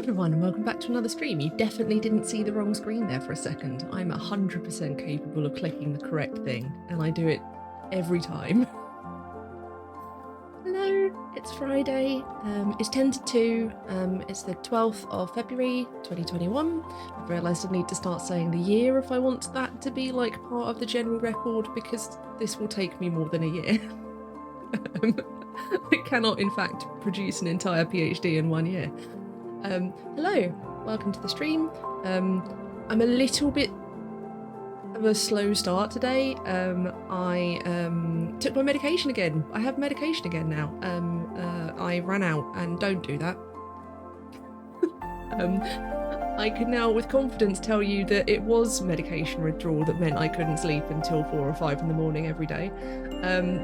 everyone, and welcome back to another stream. You definitely didn't see the wrong screen there for a second. I'm 100% capable of clicking the correct thing, and I do it every time. Hello, it's Friday. It's 10 to 2. It's the 12th of February 2021. I've realised I need to start saying the year if I want that to be like part of the general record, because this will take me more than a year. I cannot, in fact, produce an entire PhD in 1 year. Hello, welcome to the stream. I'm a little bit of a slow start today. I took my medication again. I have medication again now. I ran out, and don't do that. I can now with confidence tell you that it was medication withdrawal that meant I couldn't sleep until 4 or 5 in the morning every day,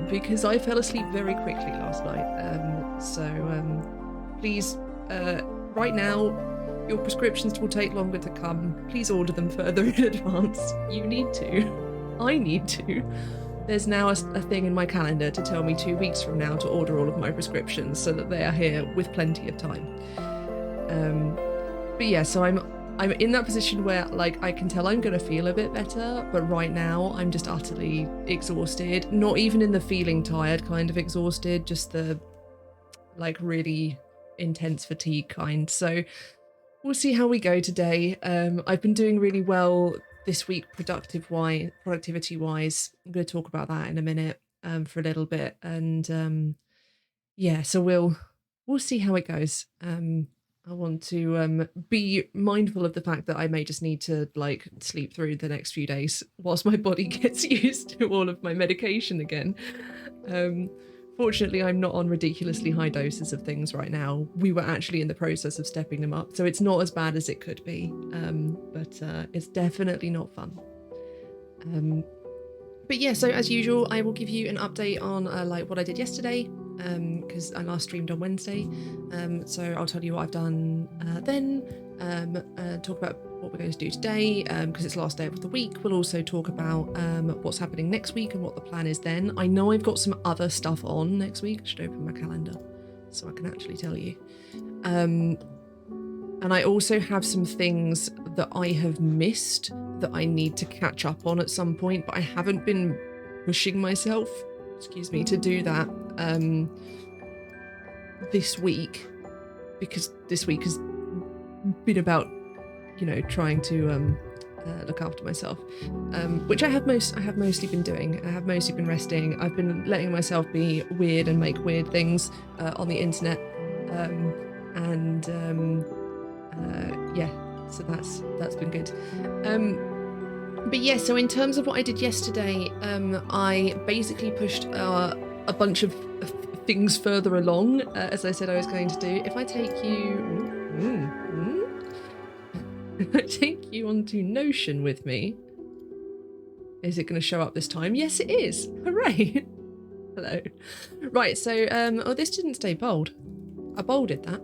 because I fell asleep very quickly last night. Please, right now, your prescriptions will take longer to come. Please order them further in advance. You need to. I need to. There's now a thing in my calendar to tell me 2 weeks from now to order all of my prescriptions so that they are here with plenty of time. But yeah, so I'm in that position where, like, I can tell I'm gonna feel a bit better, but right now I'm just utterly exhausted. Not even in the feeling tired kind of exhausted, just the, like, really intense fatigue kind. So we'll see how we go today. I've been doing really well this week productivity wise. I'm going to talk about that in a minute for a little bit, and yeah, so we'll see how it goes. I want to be mindful of the fact that I may just need to, like, sleep through the next few days whilst my body gets used to all of my medication again. Fortunately, I'm not on ridiculously high doses of things right now. We were actually in the process of stepping them up, so it's not as bad as it could be, but it's definitely not fun. But yeah, so as usual, I will give you an update on like what I did yesterday, because I last streamed on Wednesday. So I'll tell you what I've done then, talk about what we're going to do today, because it's the last day of the week. We'll also talk about what's happening next week and what the plan is then. I know I've got some other stuff on next week. I should open my calendar so I can actually tell you. And I also have some things that I have missed that I need to catch up on at some point, but I haven't been pushing myself, to do that this week, because this week has been about, you know, trying to look after myself, which I have mostly been doing. I have mostly been resting. I've been letting myself be weird and make weird things on the internet, yeah, so that's been good. But yeah, so in terms of what I did yesterday, I basically pushed a bunch of things further along, as I said I was going to do. If I take you, if I take you onto Notion with me, is it going to show up this time? Yes, it is. Hooray! Hello. Right, so this didn't stay bold. I bolded that.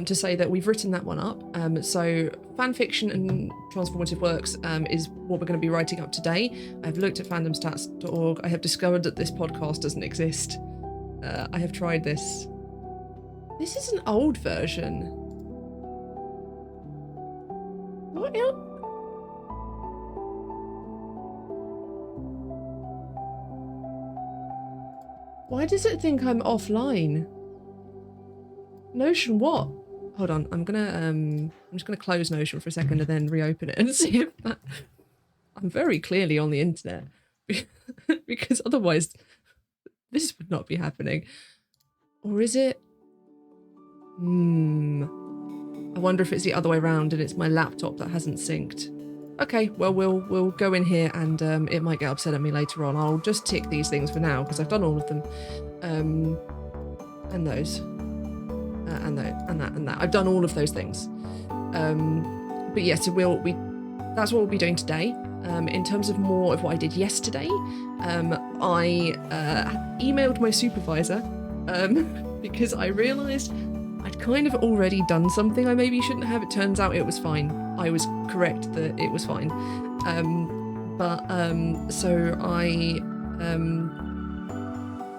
To say that we've written that one up. So fanfiction and transformative works is what we're going to be writing up today. I've looked at fandomstats.org. I have discovered that this podcast doesn't exist. I have tried this. This is an old version. What else? Why does it think I'm offline? Notion what? Hold on, I'm just gonna close Notion for a second and then reopen it and see if that... I'm very clearly on the internet, because otherwise this would not be happening. Or is it? I wonder if it's the other way around and it's my laptop that hasn't synced. Okay, well, we'll go in here, and it might get upset at me later on. I'll just tick these things for now because I've done all of them, and those. And that. I've done all of those things. But yeah, so that's what we'll be doing today. In terms of more of what I did yesterday, I emailed my supervisor because I realised I'd kind of already done something I maybe shouldn't have. It turns out it was fine. I was correct that it was fine. So I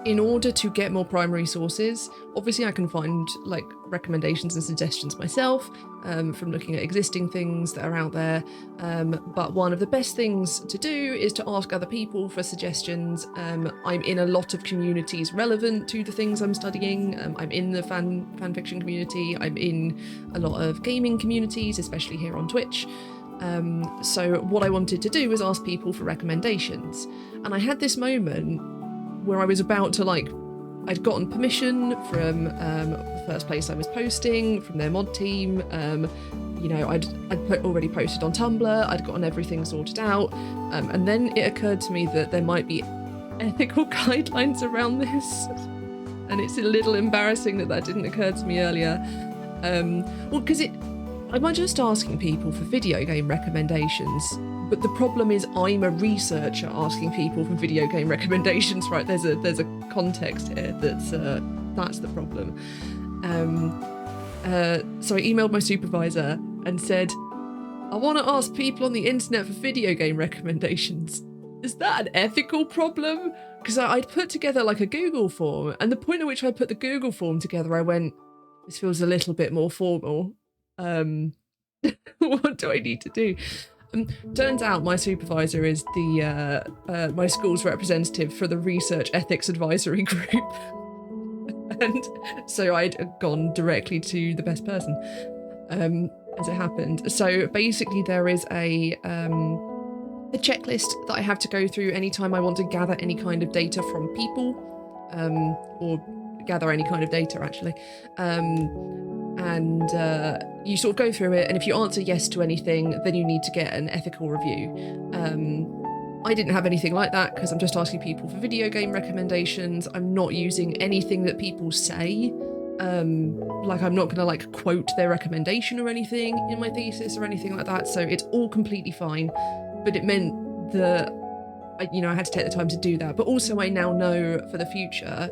in order to get more primary sources, obviously I can find like recommendations and suggestions myself from looking at existing things that are out there. But one of the best things to do is to ask other people for suggestions. I'm in a lot of communities relevant to the things I'm studying. I'm in the fanfiction community. I'm in a lot of gaming communities, especially here on Twitch. So what I wanted to do was ask people for recommendations. And I had this moment where I was about to I'd gotten permission from the first place I was posting, from their mod team. I'd already posted on Tumblr, I'd gotten everything sorted out. And then it occurred to me that there might be ethical guidelines around this. And it's a little embarrassing that didn't occur to me earlier. Because I'm just asking people for video game recommendations, but the problem is I'm a researcher asking people for video game recommendations, right? There's a context here that's the problem. So I emailed my supervisor and said, I want to ask people on the internet for video game recommendations. Is that an ethical problem? Because I'd put together like a Google form, and the point at which I put the Google form together, I went, this feels a little bit more formal. What do I need to do? Turns out my supervisor is my school's representative for the Research Ethics Advisory Group. And so I'd gone directly to the best person, as it happened. So basically there is a checklist that I have to go through anytime I want to gather any kind of data from people, or gather any kind of data actually. And you sort of go through it, and if you answer yes to anything, then you need to get an ethical review. I didn't have anything like that because I'm just asking people for video game recommendations. I'm not using anything that people say. I'm not gonna quote their recommendation or anything in my thesis or anything like that, so it's all completely fine. But it meant that I had to take the time to do that. But also I now know for the future,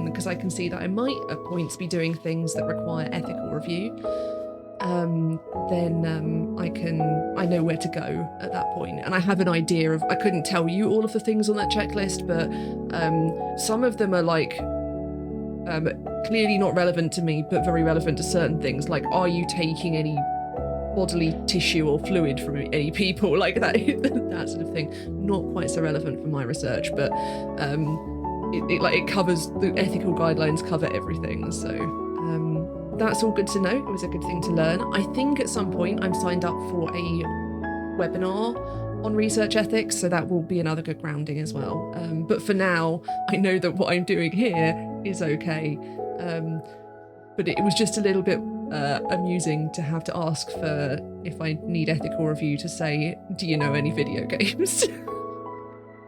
because I can see that I might at points be doing things that require ethical review, then I know where to go at that point. And I have an idea of, I couldn't tell you all of the things on that checklist, but some of them are clearly not relevant to me, but very relevant to certain things. Like, are you taking any bodily tissue or fluid from any people, like that that sort of thing. Not quite so relevant for my research, but it covers, the ethical guidelines cover everything, so that's all good to know. It was a good thing to learn. I think at some point I'm signed up for a webinar on research ethics, so that will be another good grounding as well. But for now, I know that what I'm doing here is okay. But it was just a little bit amusing to have to ask for, if I need ethical review, to say, do you know any video games?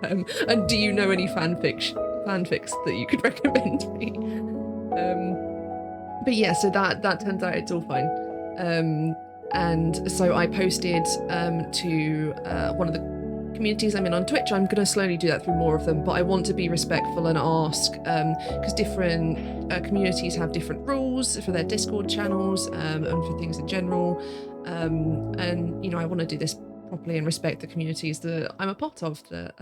And do you know any fanfics that you could recommend me? But yeah, so that turns out it's all fine. And so I posted to one of the communities I'm in on Twitch. I'm going to slowly do that through more of them, but I want to be respectful and ask, because different communities have different rules for their Discord channels and for things in general. And I want to do this properly and respect the communities that I'm a part of, that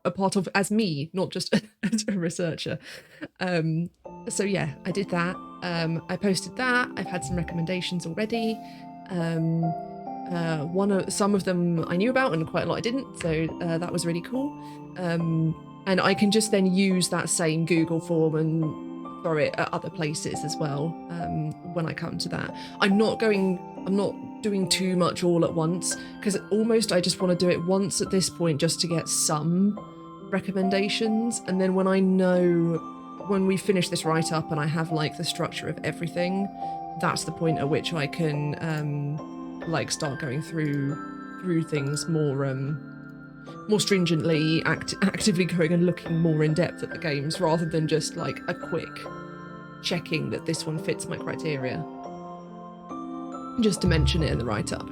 a part of as me, not just as a researcher. So yeah, I did that. I posted that. I've had some recommendations already. Some of them I knew about and quite a lot I didn't, so that was really cool. And I can just then use that same Google form and throw it at other places as well when I come to that. I'm not doing too much all at once, because almost I just want to do it once at this point just to get some recommendations, and then when we finish this write-up and I have the structure of everything, that's the point at which I can start going through things more stringently, actively going and looking more in depth at the games, rather than just a quick checking that this one fits my criteria, just to mention it in the write-up.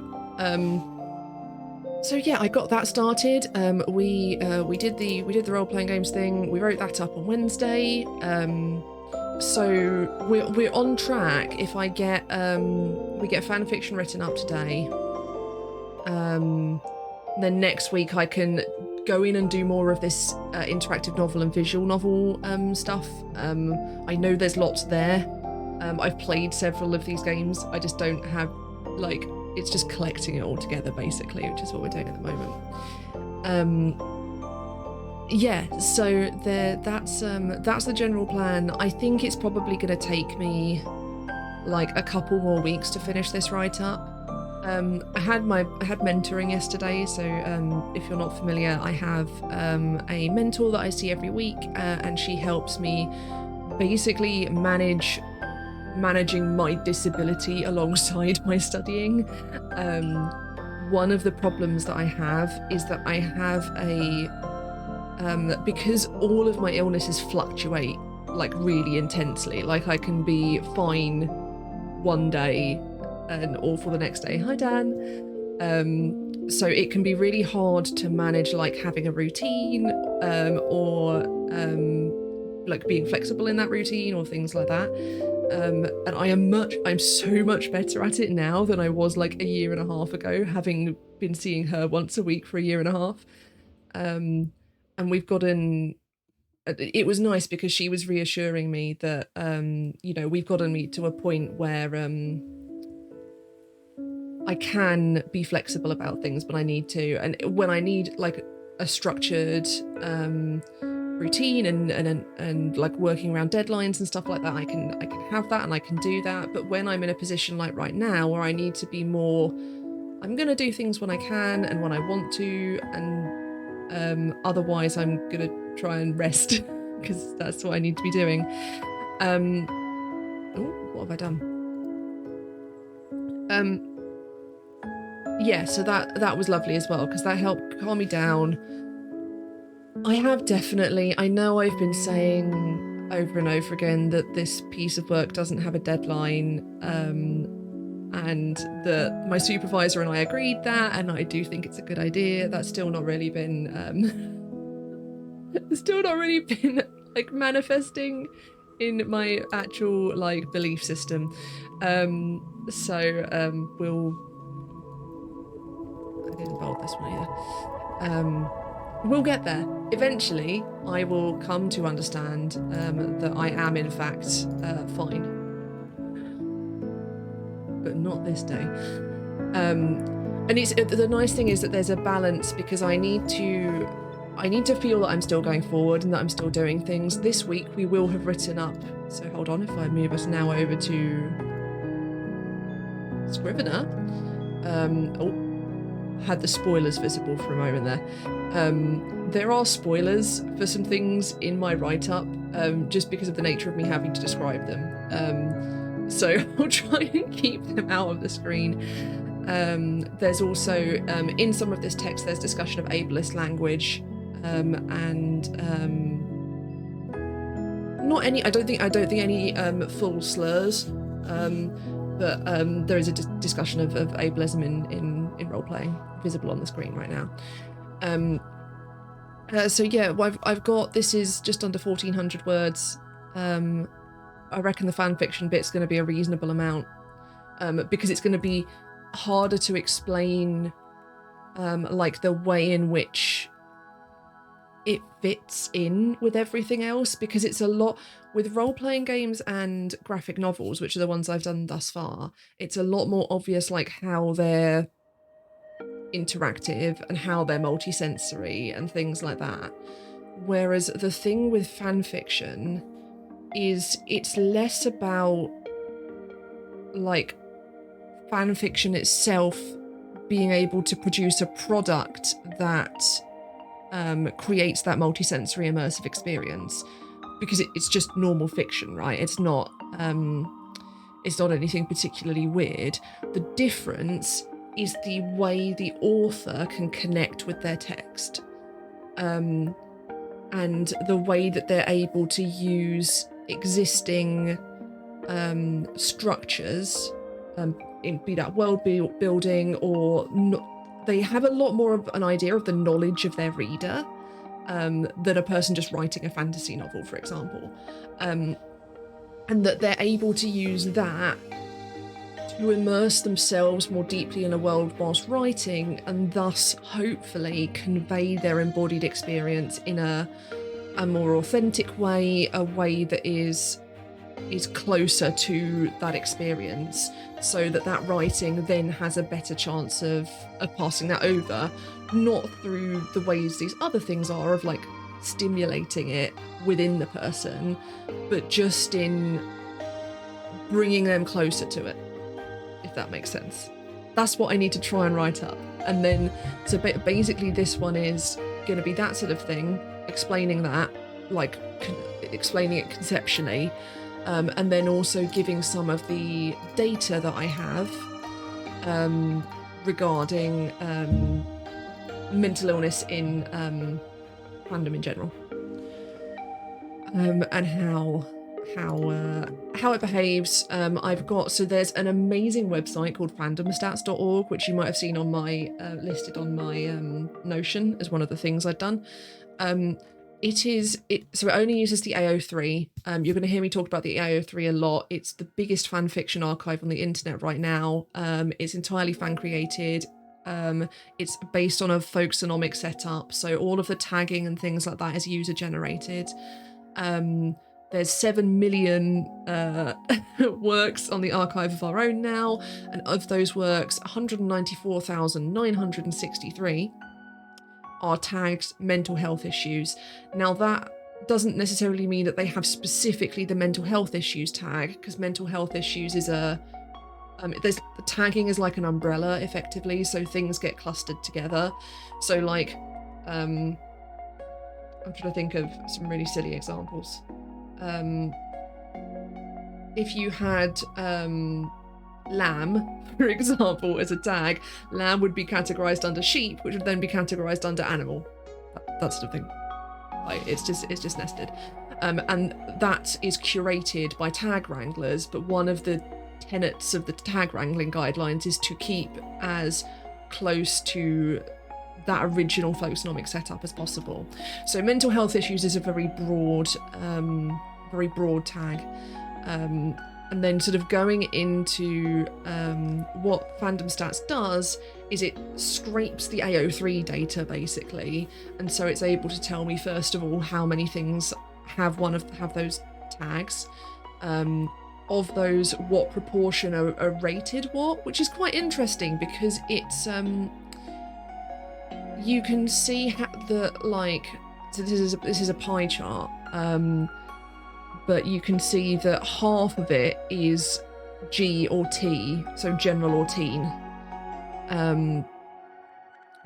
So yeah, I got that started. We did the role-playing games thing. We wrote that up on Wednesday. So we're on track. If I get we get fanfiction written up today, then next week I can go in and do more of this interactive novel and visual novel stuff. I know there's lots there. I've played several of these games. I just don't have, like, it's just collecting it all together basically, which is what we're doing at the moment. Yeah, so that's the general plan. I think it's probably going to take me like a couple more weeks to finish this write-up. I had mentoring yesterday, so if you're not familiar, I have a mentor that I see every week, and she helps me basically managing my disability alongside my studying. One of the problems that I have is that I have because all of my illnesses fluctuate like really intensely. Like I can be fine one day and awful the next day. Hi, Dan. So it can be really hard to manage like having a routine or like being flexible in that routine or things like that. And I'm so much better at it now than I was like a year and a half ago, having been seeing her once a week for a year and a half. And it was nice because she was reassuring me that, you know, we've gotten me to a point where I can be flexible about things, but I need to. And when I need like a structured routine and like working around deadlines and stuff like that, I can have that and I can do that. But when I'm in a position like right now where I need to be more, I'm going to do things when I can and when I want to, and otherwise I'm gonna try and rest because that's what I need to be doing. What have I done? Yeah, so that was lovely as well because that helped calm me down. I know I've been saying over and over again that this piece of work doesn't have a deadline, and that my supervisor and I agreed that, and I do think it's a good idea. That's still not really been like manifesting in my actual like belief system. I didn't bold this one either. We'll get there. Eventually, I will come to understand that I am in fact fine. But not this day. And it's the nice thing is that there's a balance because I need to feel that I'm still going forward and that I'm still doing things. This week we will have written up. So hold on, if I move us now over to Scrivener. Had the spoilers visible for a moment there. There are spoilers for some things in my write-up, just because of the nature of me having to describe them. So I'll try and keep them out of the screen. There's also, in some of this text, there's discussion of ableist language, and not any, I don't think any full slurs, but there is a discussion of ableism in role-playing visible on the screen right now. So yeah, I've got, this is just under 1,400 words. I reckon the fanfiction bit's going to be a reasonable amount, because it's going to be harder to explain like the way in which it fits in with everything else, because it's a lot with role-playing games and graphic novels, which are the ones I've done thus far. It's a lot more obvious like how they're interactive and how they're multisensory and things like that. Whereas the thing with fanfiction is it's less about like fanfiction itself being able to produce a product that creates that multisensory immersive experience, because it's just normal fiction, right? It's not anything particularly weird. The difference is the way the author can connect with their text, and the way that they're able to use existing structures, be that world building or not. They have a lot more of an idea of the knowledge of their reader than a person just writing a fantasy novel, for example, and that they're able to use that who immerse themselves more deeply in a world whilst writing, and thus hopefully convey their embodied experience in a more authentic way, a way that is closer to that experience, so that writing then has a better chance of passing that over, not through the ways these other things are of like stimulating it within the person, but just in bringing them closer to it, if that makes sense. That's what I need to try and write up. And then, so basically this one is going to be that sort of thing, explaining that, like explaining it conceptually, and then also giving some of the data that I have regarding mental illness in fandom in general, and how it behaves. I've got, so there's an amazing website called fandomstats.org, which you might have seen on my listed on my Notion as one of the things I'd done. So it only uses the AO3. You're going to hear me talk about the AO3 a lot. It's the biggest fan fiction archive on the internet right now. It's entirely fan created. It's based on a folksonomic setup, so all of the tagging and things like that is user generated. There's 7 million works on the archive of our own now, and of those works, 194,963 are tagged mental health issues. Now that doesn't necessarily mean that they have specifically the mental health issues tag, because mental health issues is there's tagging is like an umbrella effectively, so things get clustered together. So like, I'm trying to think of some really silly examples. If you had lamb, for example, as a tag, lamb would be categorized under sheep, which would then be categorized under animal. That sort of thing. Like, it's just nested. And that is curated by tag wranglers, but one of the tenets of the tag wrangling guidelines is to keep as close to that original folksonomic setup as possible. So mental health issues is a very broad tag. And then sort of going into what Fandom Stats does is it scrapes the AO3 data basically, and so it's able to tell me first of all how many things have those tags. Of those, what proportion are rated what, which is quite interesting because it's you can see so this is a pie chart. But you can see that half of it is G or T, so general or teen,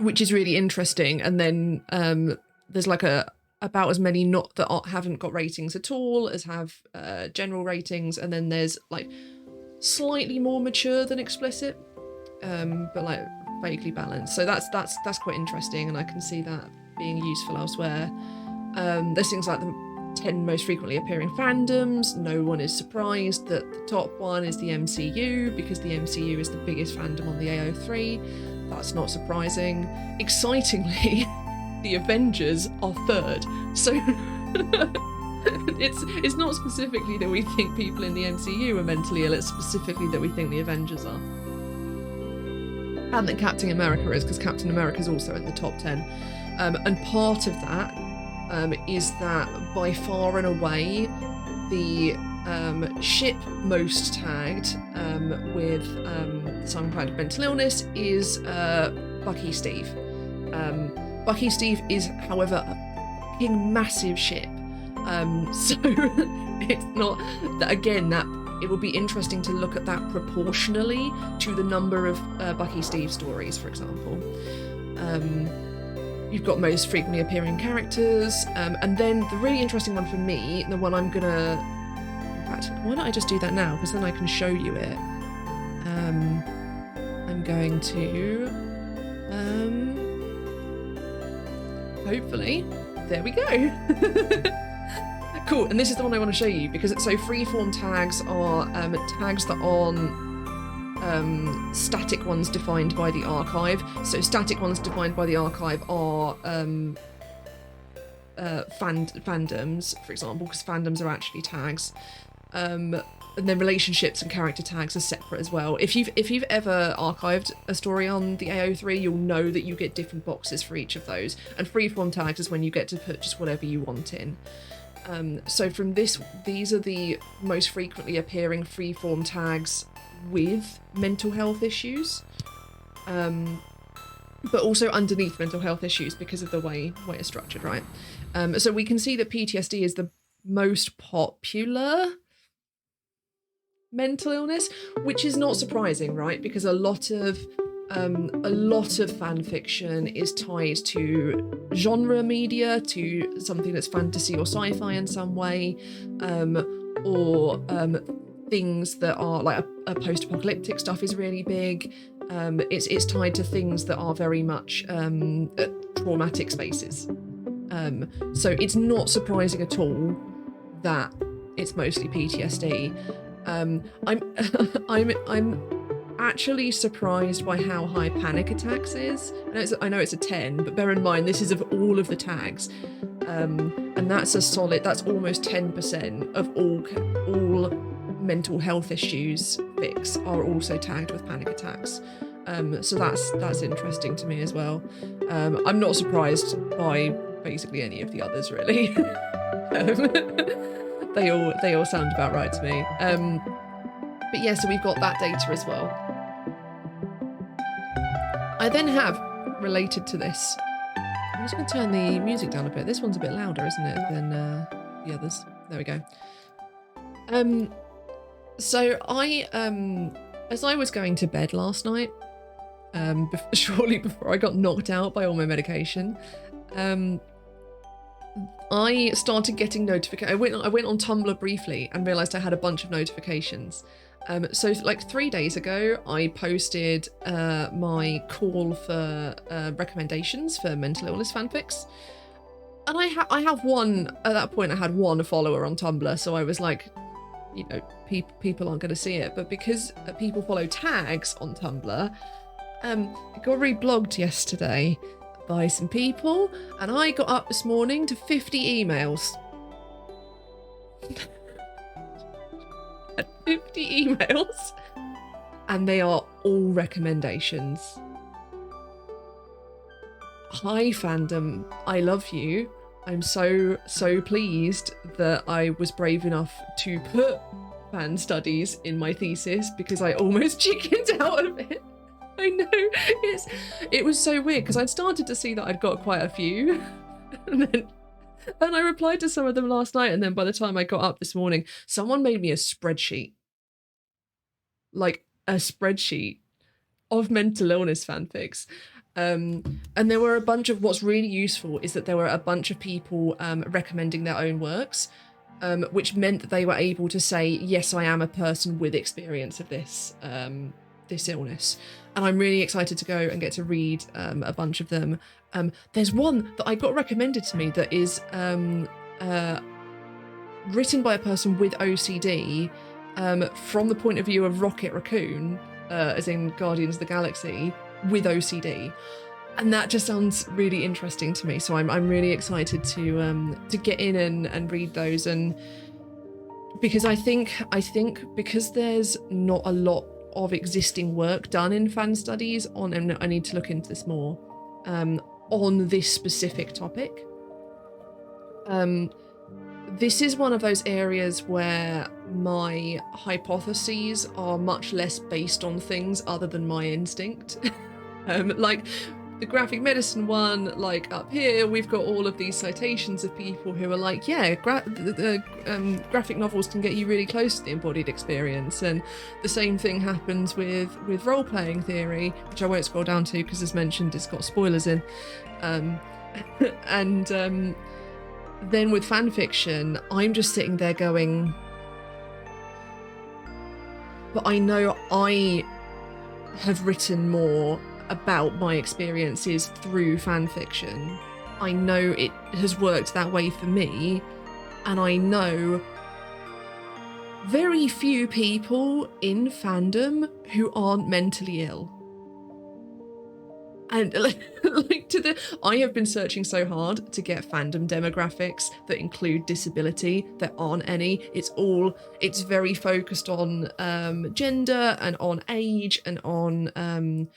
which is really interesting. And then there's like about as many that haven't got ratings at all as have general ratings, and then there's like slightly more mature than explicit, but like vaguely balanced. So that's quite interesting, and I can see that being useful elsewhere. There's things like the 10 most frequently appearing fandoms. No one is surprised that the top one is the MCU, because the MCU is the biggest fandom on the AO3. That's not surprising. Excitingly, the Avengers are third. So it's not specifically that we think people in the MCU are mentally ill, it's specifically that we think the Avengers are. And that Captain America is, because Captain America is also in the top 10. And part of that is that by far and away the ship most tagged with some kind of mental illness is Bucky Steve. Bucky Steve is, however, a fucking massive ship. So it's not that, again, that it will be interesting to look at that proportionally to the number of Bucky Steve stories, for example. You've got most frequently appearing characters, and then the really interesting one for me, the one I'm gonna, in fact, why don't I just do that now, because then I can show you it. I'm going to, hopefully, there we go. Cool, and this is the one I want to show you, because so freeform tags are tags that aren't static ones defined by the archive. So static ones defined by the archive are fandoms, for example, because fandoms are actually tags. And then relationships and character tags are separate as well. If you've ever archived a story on the AO3, you'll know that you get different boxes for each of those. And freeform tags is when you get to put just whatever you want in. So from these are the most frequently appearing freeform tags with mental health issues, but also underneath mental health issues because of the way it's structured, right? So we can see that PTSD is the most popular mental illness, which is not surprising, right? Because a lot of fan fiction is tied to genre media, to something that's fantasy or sci-fi in some way, or things that are like a post-apocalyptic stuff is really big. It's tied to things that are very much traumatic spaces. So it's not surprising at all that it's mostly PTSD. I'm actually surprised by how high panic attacks is. I know it's a 10, but bear in mind this is of all of the tags, and that's that's almost 10% of all mental health issues fics are also tagged with panic attacks. So that's interesting to me as well. I'm not surprised by basically any of the others, really. They all sound about right to me. But yeah, so we've got that data as well. I then have, related to this, I'm just going to turn the music down a bit. This one's a bit louder, isn't it, than the others? There we go. So as I was going to bed last night, shortly before I got knocked out by all my medication, I started getting notifications. I went on Tumblr briefly and realised I had a bunch of notifications. So like 3 days ago, I posted my call for recommendations for mental illness fanfics. And I have one, at that point I had one follower on Tumblr, so I was like, you know, people aren't going to see it. But because people follow tags on Tumblr, it got reblogged yesterday by some people, and I got up this morning to 50 emails. 50 emails, and they are all recommendations. Hi fandom, I love you. I'm so pleased that I was brave enough to put fan studies in my thesis, because I almost chickened out of it. I know, it was so weird because I'd started to see that I'd got quite a few, and I replied to some of them last night, and then by the time I got up this morning, someone made me a spreadsheet. Like a spreadsheet of mental illness fanfics. And there were a bunch of, what's really useful is that there were a bunch of people recommending their own works, which meant that they were able to say, yes, I am a person with experience of this illness. And I'm really excited to go and get to read a bunch of them. There's one that I got recommended to me that is written by a person with OCD, from the point of view of Rocket Raccoon, as in Guardians of the Galaxy, with OCD. And that just sounds really interesting to me. So I'm really excited to get in and read those. And because I think because there's not a lot of existing work done in fan studies on, and I need to look into this more, on this specific topic. This is one of those areas where my hypotheses are much less based on things other than my instinct. Like the graphic medicine one, like up here, we've got all of these citations of people who are like, yeah, graphic novels can get you really close to the embodied experience. And the same thing happens with role-playing theory, which I won't scroll down to because, as mentioned, it's got spoilers in. Then with fan fiction, I'm just sitting there going, but I know I have written more about my experiences through fan fiction. I know it has worked that way for me, and I know very few people in fandom who aren't mentally ill. And I have been searching so hard to get fandom demographics that include disability. There aren't any. It's very focused on gender and on age and on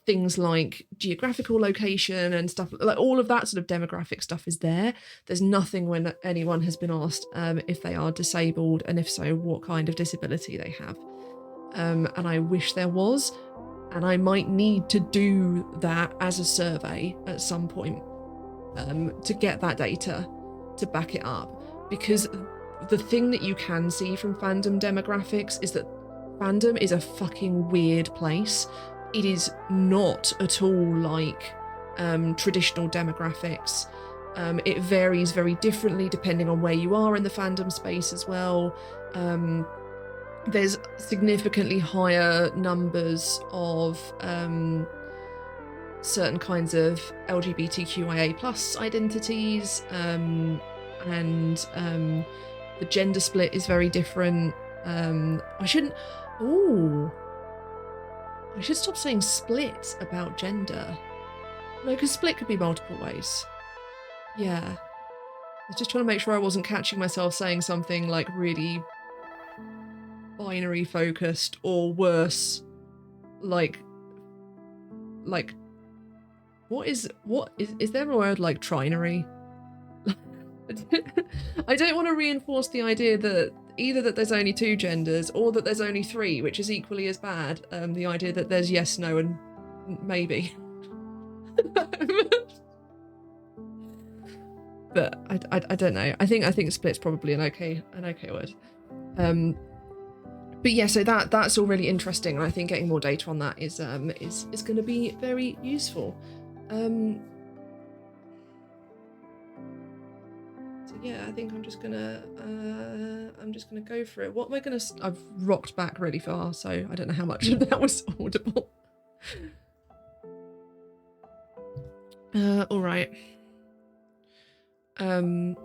things like geographical location and stuff. Like all of that sort of demographic stuff is there. There's nothing when anyone has been asked if they are disabled, and if so, what kind of disability they have. And I wish there was. And I might need to do that as a survey at some point to get that data to back it up. Because the thing that you can see from fandom demographics is that fandom is a fucking weird place. It is not at all like traditional demographics. It varies very differently depending on where you are in the fandom space as well. There's significantly higher numbers of certain kinds of LGBTQIA plus identities, and the gender split is very different. I should stop saying split about gender. No, because split could be multiple ways. Yeah. I was just trying to make sure I wasn't catching myself saying something like really binary focused, or worse, like what is there a word like trinary? I don't want to reinforce the idea that either that there's only two genders or that there's only three, which is equally as bad. The idea that there's yes, no, and maybe. But I don't know. I think split's probably an okay word. But yeah, so that's all really interesting, and I think getting more data on that is going to be very useful. So yeah, I think I'm just gonna go for it. What am I gonna? I've rocked back really far, so I don't know how much of that was audible. All right. So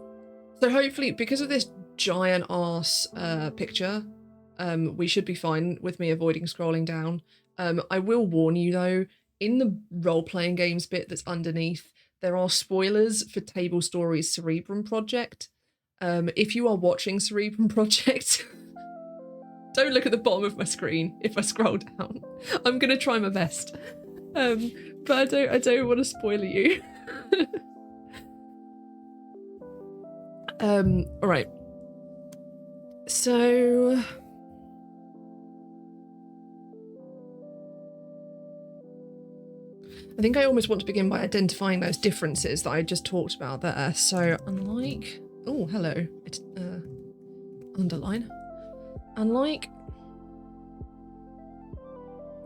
hopefully, because of this giant ass picture, we should be fine with me avoiding scrolling down. I will warn you though, in the role-playing games bit that's underneath, there are spoilers for Table Stories Cerebrum Project. If you are watching Cerebrum Project, don't look at the bottom of my screen if I scroll down. I'm gonna try my best. But I don't want to spoil you. All right. So I think I almost want to begin by identifying those differences that I just talked about there. So unlike, oh, hello, it's underline. Unlike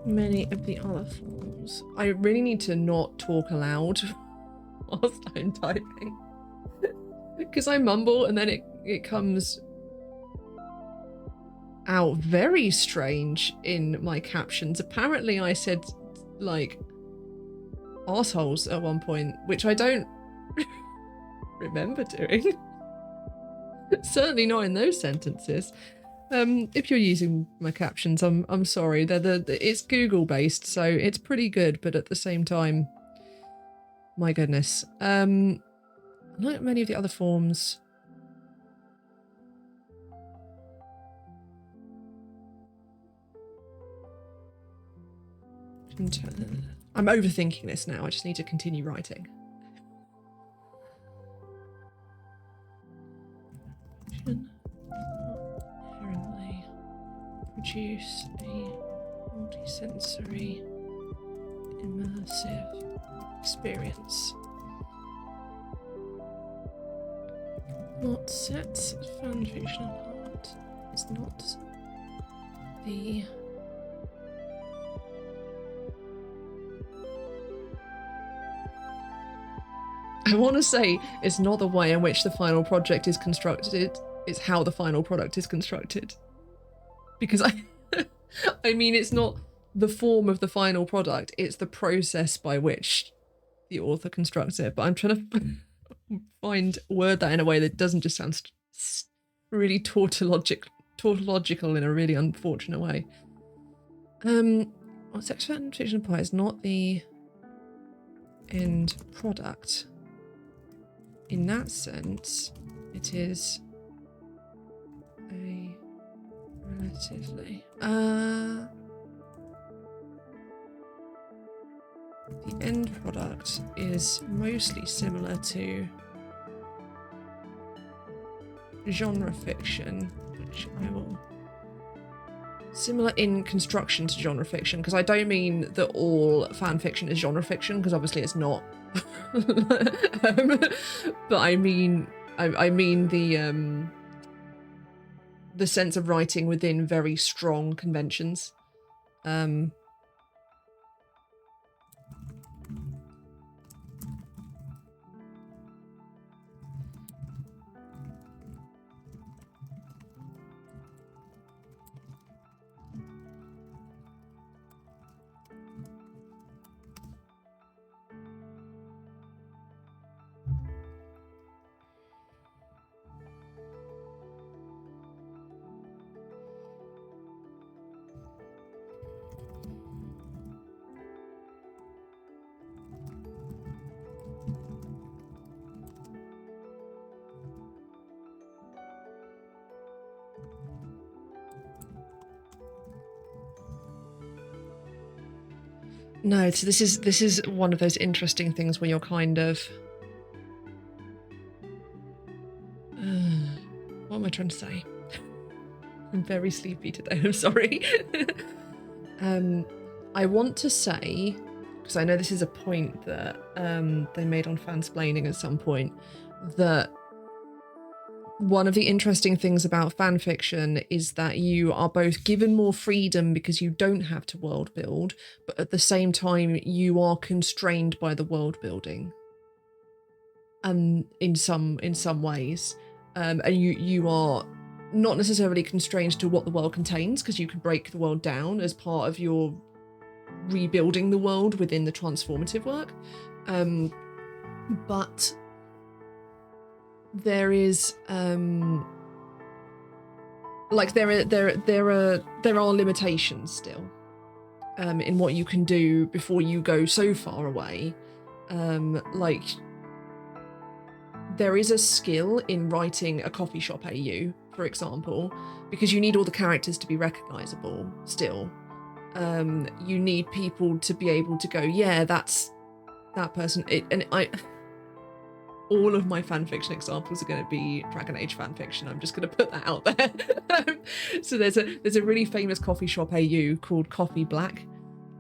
many of the other forms, I really need to not talk aloud whilst I'm typing, because I mumble and then it comes out very strange in my captions. Apparently I said like arseholes at one point, which I don't remember doing. Certainly not in those sentences. If you're using my captions, I'm sorry. It's Google based, so it's pretty good, but at the same time, my goodness. Like many of the other forms, I'm overthinking this now. I just need to continue writing. Inherently produce a multisensory, immersive experience. What sets fanfiction apart is not the I want to say it's not the way in which the final project is constructed, it's how the final product is constructed. Because I mean, it's not the form of the final product, it's the process by which the author constructs it. But I'm trying to word that in a way that doesn't just sound really tautological in a really unfortunate way. What sex fan fiction apart is not the end product. In that sense, it is a relatively the end product is mostly similar to genre fiction, which I will... Similar in construction to genre fiction, because I don't mean that all fan fiction is genre fiction, because obviously it's not. But I mean the sense of writing within very strong conventions. No, so this is one of those interesting things where you're kind of... what am I trying to say? I'm very sleepy today, I'm sorry. I want to say, because I know this is a point that they made on fansplaining at some point, that one of the interesting things about fan fiction is that you are both given more freedom because you don't have to world build, but at the same time you are constrained by the world building. In some ways. And you are not necessarily constrained to what the world contains, because you can break the world down as part of your rebuilding the world within the transformative work. But there is like there are limitations still in what you can do before you go so far away. Like there is a skill in writing a coffee shop AU, for example, because you need all the characters to be recognizable still. You need people to be able to go, yeah, that's that person. All of my fanfiction examples are going to be Dragon Age fanfiction. I'm just going to put that out there. So there's a really famous coffee shop AU called Coffee Black.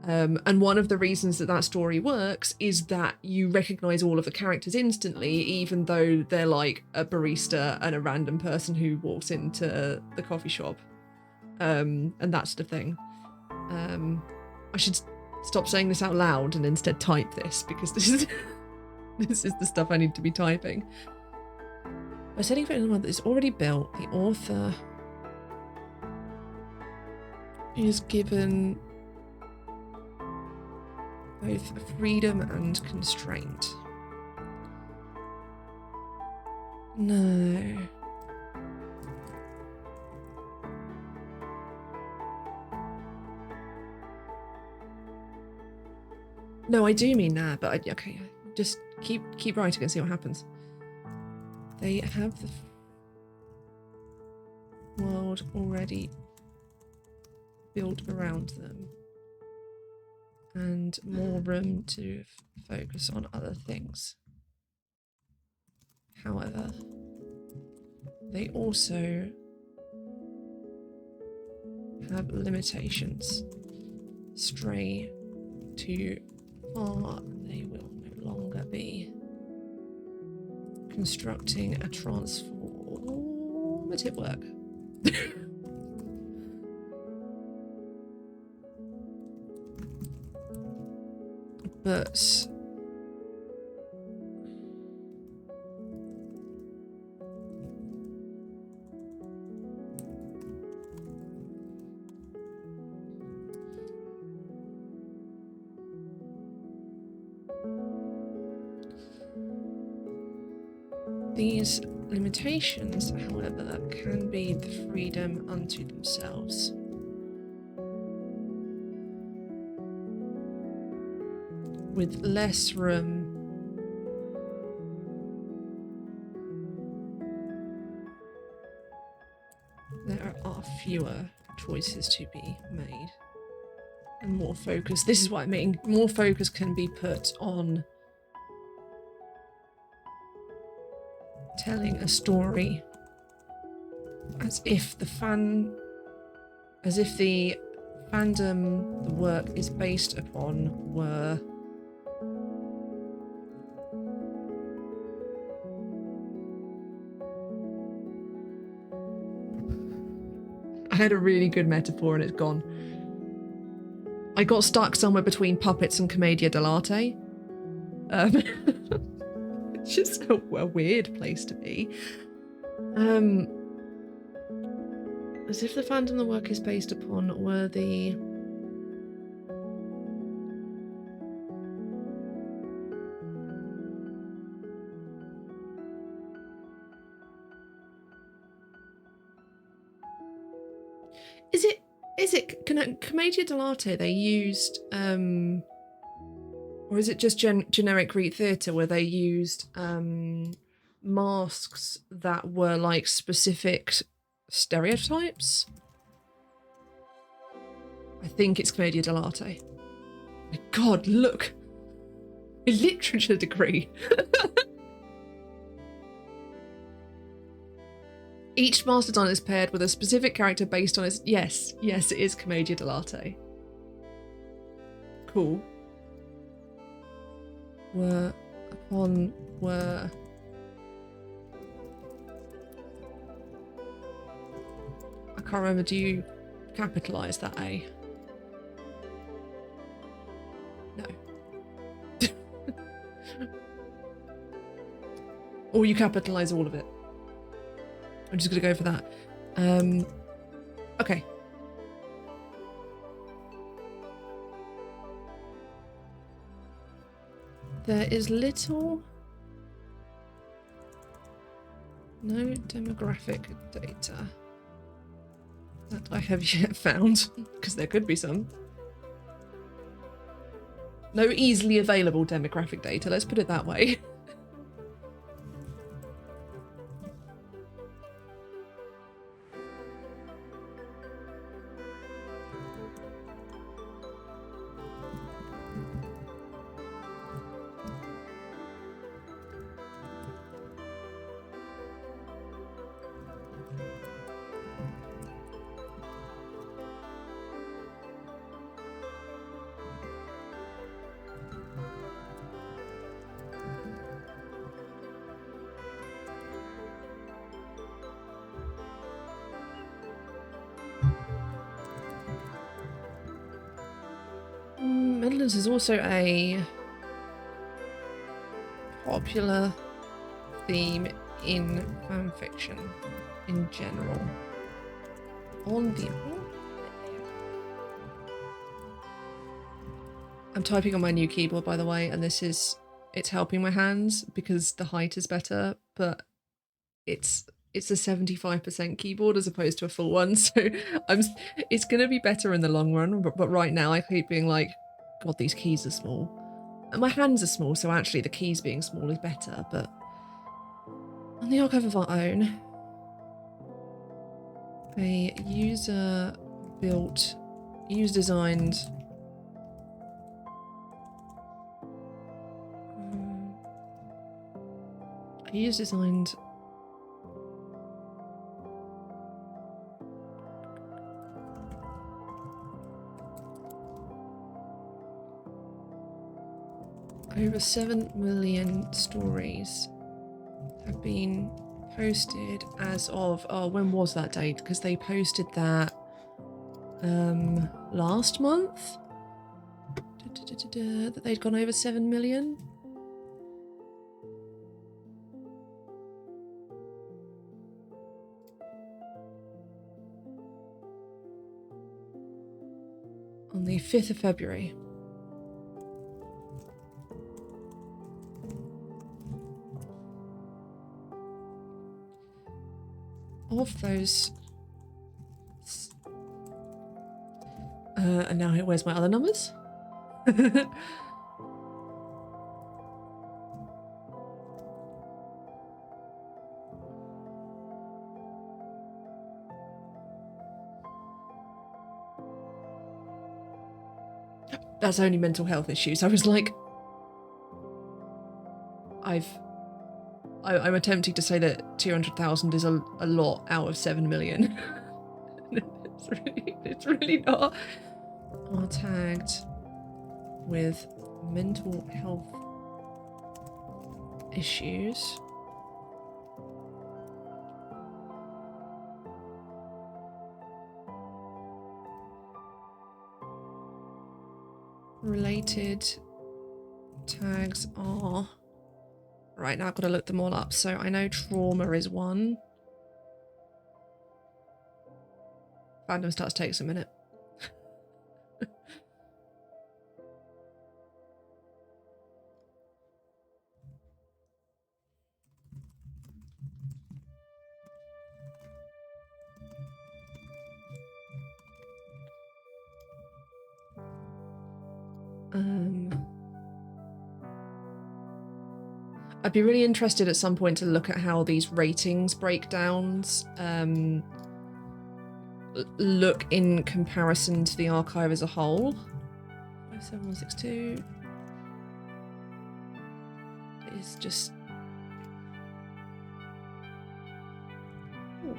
And one of the reasons that story works is that you recognize all of the characters instantly, even though they're like a barista and a random person who walks into the coffee shop. And that's the thing. I should stop saying this out loud and instead type this, because this is this is the stuff I need to be typing. By setting for anyone that is already built, the author is given both freedom and constraint. No. No, I do mean that, but okay, just keep writing and see what happens. They have the world already built around them and more room to focus on other things. However, they also have limitations. Stray too far, they will no longer be constructing a transformative work. But these limitations, however, can be the freedom unto themselves. With less room there are fewer choices to be made. And more focus. This is what I mean. More focus can be put on telling a story as if the fandom the work is based upon were I had a really good metaphor and it's gone. I got stuck somewhere between puppets and commedia dell'arte. It's just a weird place to be. As if the fandom the work is based upon were the... Is it commedia dell'arte they used, or is it just generic Greek theatre where they used masks that were like specific stereotypes? I think it's commedia dell'arte. My God, look! A literature degree. Each master design is paired with a specific character based on its... Yes, it is commedia dell'arte. Cool. Were... I can't remember, do you capitalise that A? No. Or you capitalise all of it. I'm just gonna go for that. Okay. There is no demographic data that I have yet found, because there could be some. No easily available demographic data, let's put it that way. Midlands is also a popular theme in fanfiction in general. I'm typing on my new keyboard, by the way, and it's helping my hands because the height is better, but it's a 75% keyboard as opposed to a full one, so it's gonna be better in the long run, but right now I keep being like, God, these keys are small. And my hands are small, so actually the keys being small is better, but on the archive of our own, a user-designed over 7 million stories have been posted as of, oh, when was that date? Because they posted that last month that they'd gone over 7 million. On the 5th of February. Of those... and now where's my other numbers? That's only mental health issues. I was like, I'm attempting to say that 200,000 is a lot out of 7 million. It's really not. Are tagged with mental health issues. Related tags are... Right, now I've got to look them all up. So I know trauma is one. Fandom starts takes a minute. I'd be really interested at some point to look at how these ratings breakdowns look in comparison to the archive as a whole. 57162 is just... Ooh.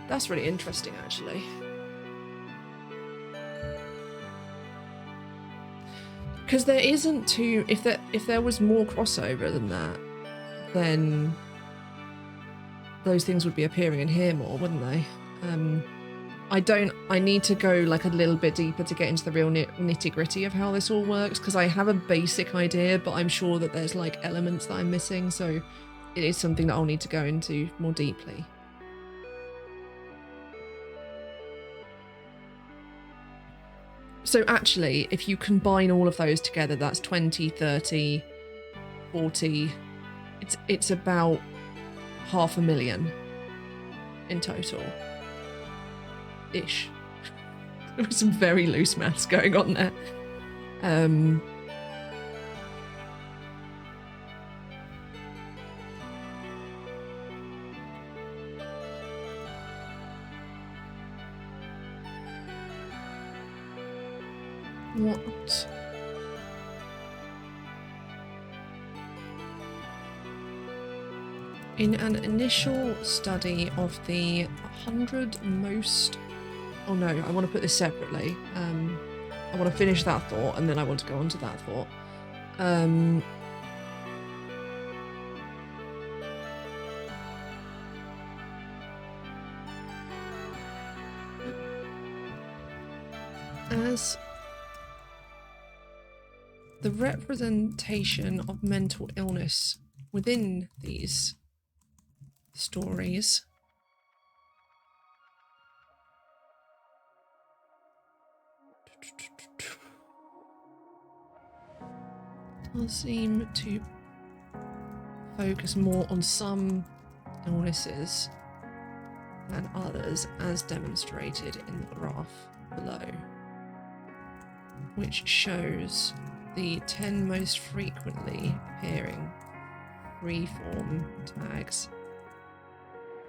That's really interesting, actually. Because there isn't too... If there was more crossover than that, then those things would be appearing in here more, wouldn't they? I need to go like a little bit deeper to get into the real nitty-gritty of how this all works, because I have a basic idea, but I'm sure that there's like elements that I'm missing, so it is something that I'll need to go into more deeply. So actually, if you combine all of those together, that's 20, 30, 40. It's about 500,000 in total. Ish. There was some very loose maths going on there. What? In an initial study of the 100 most... Oh no, I want to put this separately. I want to finish that thought and then I want to go on to that thought. As the representation of mental illness within these stories does seem to focus more on some illnesses than others, as demonstrated in the graph below, which shows the 10 most frequently appearing free-form tags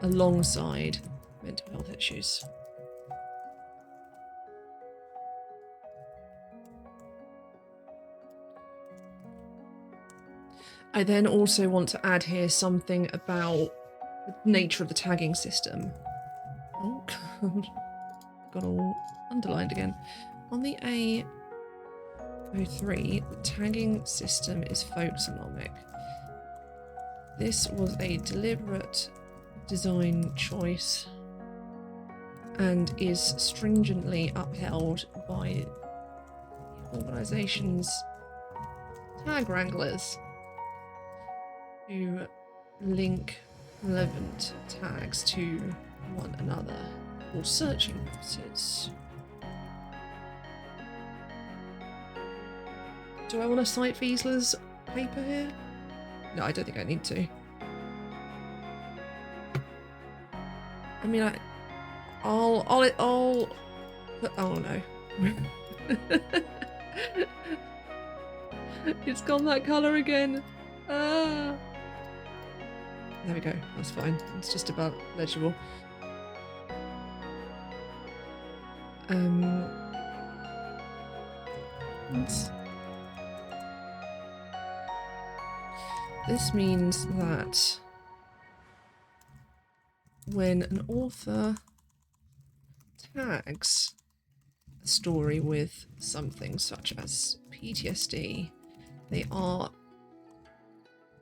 alongside mental health issues. I then also want to add here something about the nature of the tagging system. Oh god, got all underlined again. On the A03, the tagging system is folksonomic. This was a deliberate design choice and is stringently upheld by the organisation's tag wranglers, who link relevant tags to one another for searching purposes. Do I want to cite Wiesler's paper here? No, I don't think I need to. I mean, I'll oh no. It's gone that colour again. Ah. There we go, that's fine. It's just about legible. This means that when an author tags a story with something such as PTSD, they are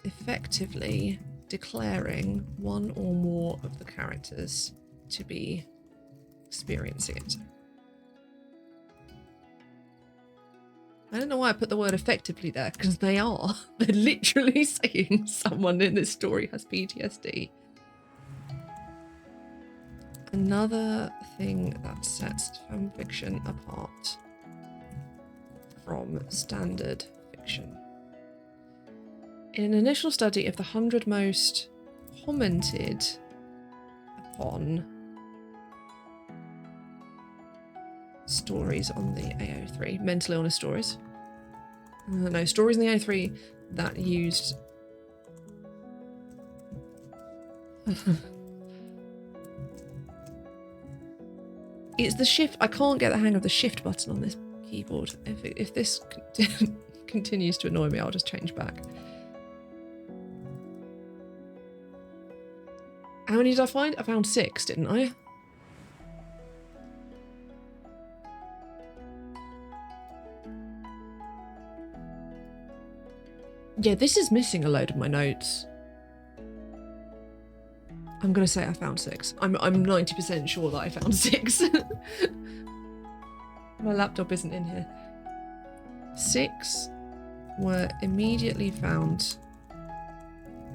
effectively declaring one or more of the characters to be experiencing it. I don't know why I put the word effectively there, because they are. They're literally saying someone in this story has PTSD. Another thing that sets fanfiction apart from standard fiction. In an initial study of the 100 most commented upon stories on the AO3, mental illness stories. No, stories in the AO3 that used... It's the shift. I can't get the hang of the shift button on this keyboard. If this continues to annoy me, I'll just change back. How many did I find? I found 6, didn't I? Yeah, this is missing a load of my notes. I'm gonna say I found 6. I'm 90% sure that I found 6. My laptop isn't in here. 6 were immediately found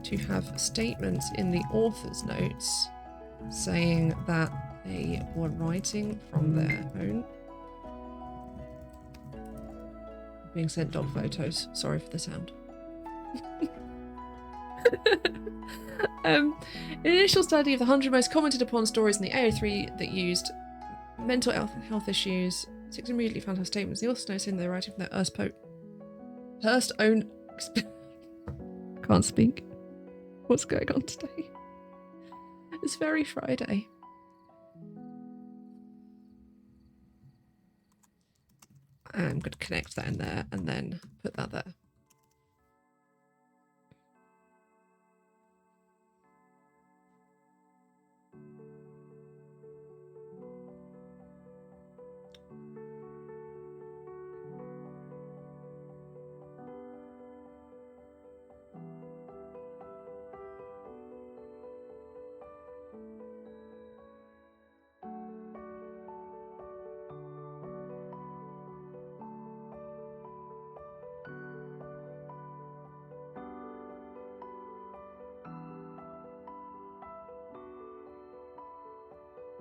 to have statements in the author's notes saying that they were writing from their own. Being sent dog photos. Sorry for the sound. An initial study of the 100 most commented upon stories in the AO3 that used mental health issues. 6 immediately found to have statements. The author's notes saying they're writing from their first own. Can't speak. What's going on today? It's very Friday. I'm going to connect that in there and then put that there.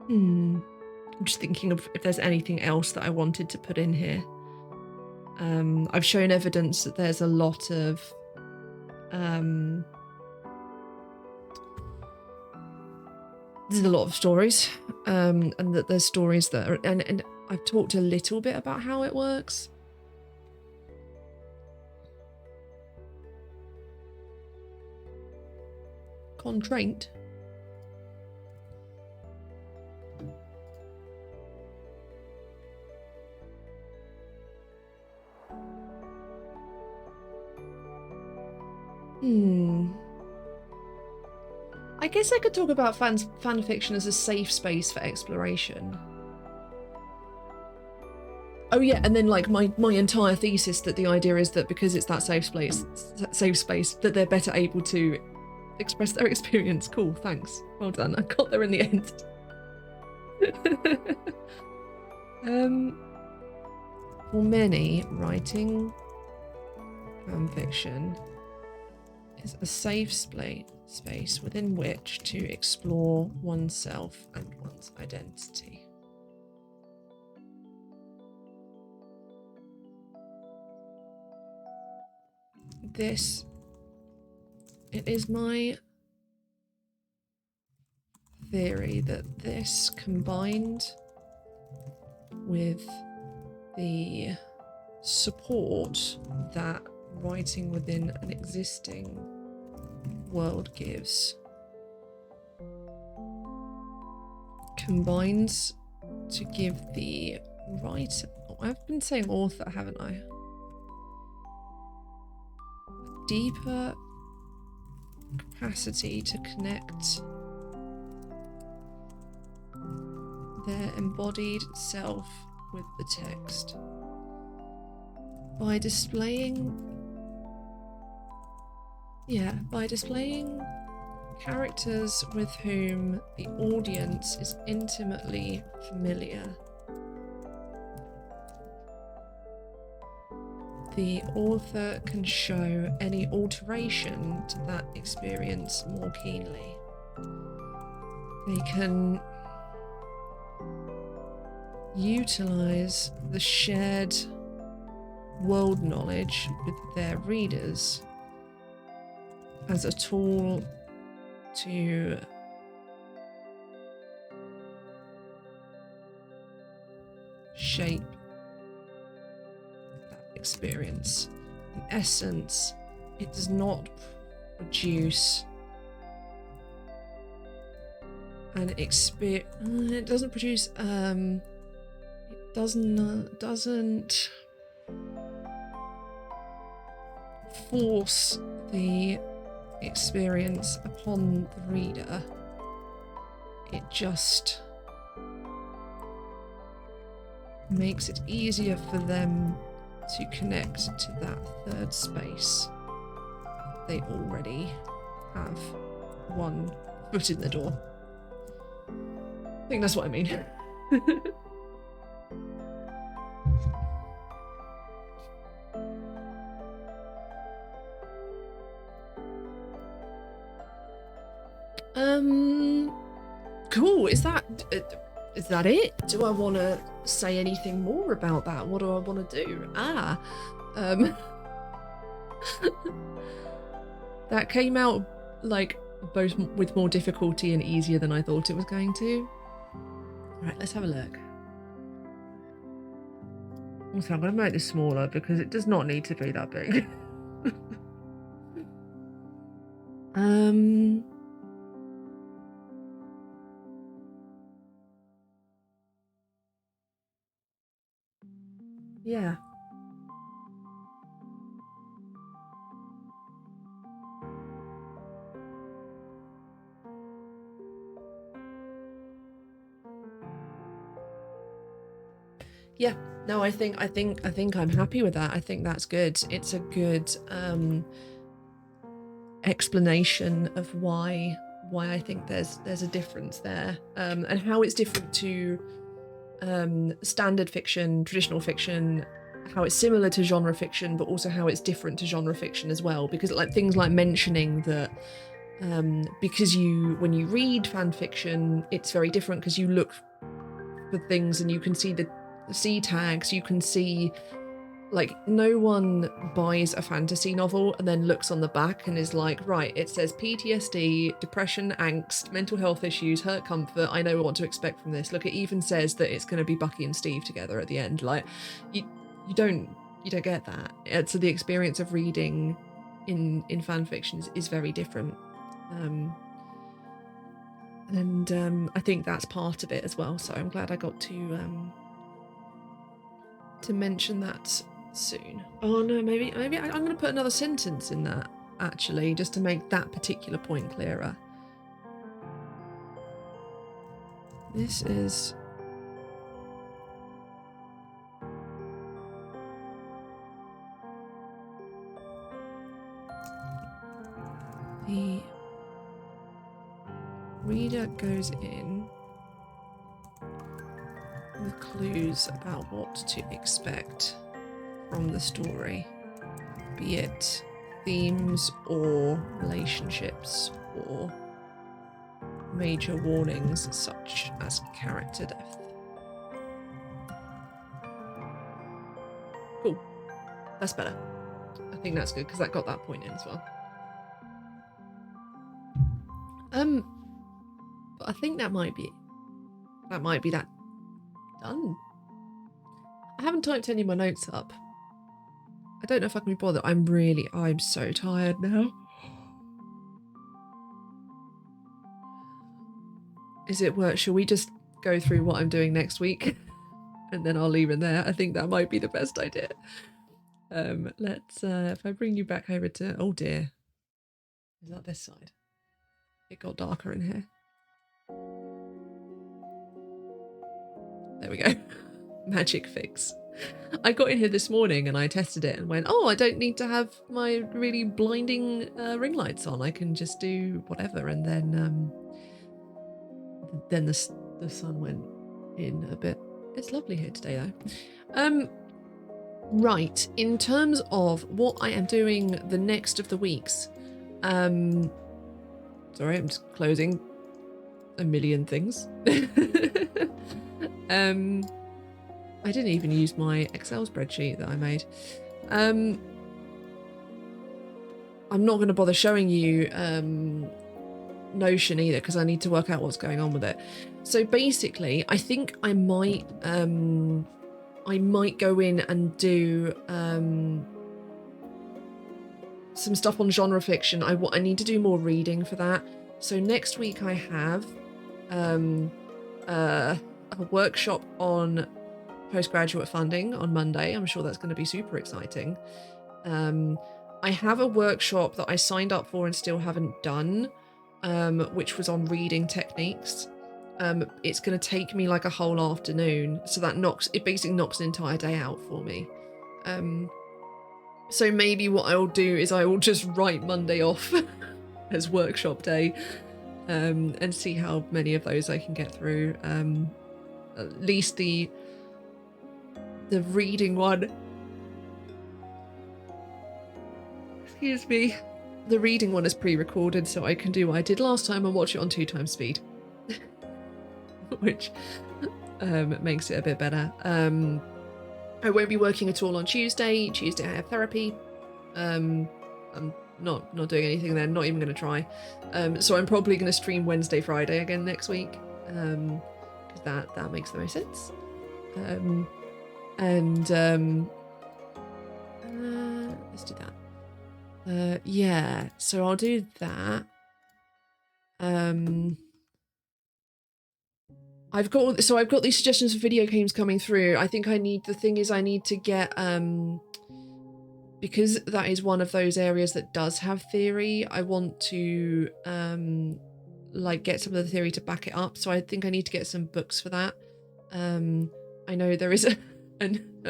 I'm just thinking of if there's anything else that I wanted to put in here. I've shown evidence that there's a lot of there's a lot of stories, and that there's stories that are, and I've talked a little bit about how it works. Constraint. I guess I could talk about fanfiction as a safe space for exploration. Oh yeah, and then like my entire thesis that the idea is that because it's that safe space that they're better able to express their experience. Cool, thanks. Well done. I got there in the end. For many, writing fanfiction is a safe space within which to explore oneself and one's identity. It is my theory that this, combined with the support that writing within an existing world gives, combines to give the writer, I've been saying author, haven't I? Deeper capacity to connect their embodied self with the text by displaying characters with whom the audience is intimately familiar. The author can show any alteration to that experience more keenly. They can utilize the shared world knowledge with their readers as a tool to shape that experience. In essence, it does not produce an experience. It doesn't produce. It doesn't force the experience upon the reader. It just makes it easier for them to connect to that third space. They already have one foot in the door. I think that's what I mean. Cool. Is that it? Do I want to say anything more about that? What do I want to do? That came out like both with more difficulty and easier than I thought it was going to. All right, let's have a look. Also, I'm going to make this smaller because it does not need to be that big. Yeah. Yeah. No, I think I'm happy with that. I think that's good. It's a good explanation of why I think there's a difference there, and how it's different to standard fiction, traditional fiction, how it's similar to genre fiction, but also how it's different to genre fiction as well. Because like things like mentioning that because when you read fan fiction, it's very different because you look for things and you can see the C tags, you can see, like, no one buys a fantasy novel and then looks on the back and is like, right, it says PTSD, depression, angst, mental health issues, hurt, comfort, I know what to expect from this. Look, it even says that it's going to be Bucky and Steve together at the end. Like, you don't get that. So the experience of reading in fan fiction is very different. I think that's part of it as well. So I'm glad I got to mention that soon. Oh no, maybe I'm going to put another sentence in that, actually, just to make that particular point clearer. This is the reader goes in with clues about what to expect from the story, be it themes or relationships or major warnings such as character death. Cool. That's better. I think that's good because that got that point in as well. But I think that might be that done. I haven't typed any of my notes up. I don't know if I can be bothered. I'm so tired now. Is it worth? Shall we just go through what I'm doing next week, and then I'll leave it there. I think that might be the best idea. Let's if I bring you back over to, oh dear, is that this side? It got darker in here. There we go. Magic fix. I got in here this morning and I tested it and went, oh, I don't need to have my really blinding ring lights on. I can just do whatever. And then the sun went in a bit. It's lovely here today though. Right, in terms of what I am doing the next of the weeks, sorry, I'm just closing a million things. I didn't even use my Excel spreadsheet that I made. I'm not going to bother showing you Notion either because I need to work out what's going on with it. So basically, I think I might go in and do some stuff on genre fiction. I need to do more reading for that. So next week I have a workshop on postgraduate funding on Monday. I'm sure that's going to be super exciting. I have a workshop that I signed up for and still haven't done, which was on reading techniques. It's going to take me like a whole afternoon, so that basically knocks an entire day out for me. So maybe what I'll do is I will just write Monday off as workshop day, and see how many of those I can get through. At least the reading one. Excuse me. The reading one is pre-recorded, so I can do what I did last time and watch it on 2x speed. Which makes it a bit better. I won't be working at all on Tuesday. Tuesday I have therapy. I'm not doing anything then, not even going to try. So I'm probably going to stream Wednesday, Friday again next week, because that makes the most sense. Let's do that. Yeah, so I'll do that. I've got these suggestions for video games coming through. I think I need to get because that is one of those areas that does have theory. I want to like get some of the theory to back it up. So I think I need to get some books for that. I know there is a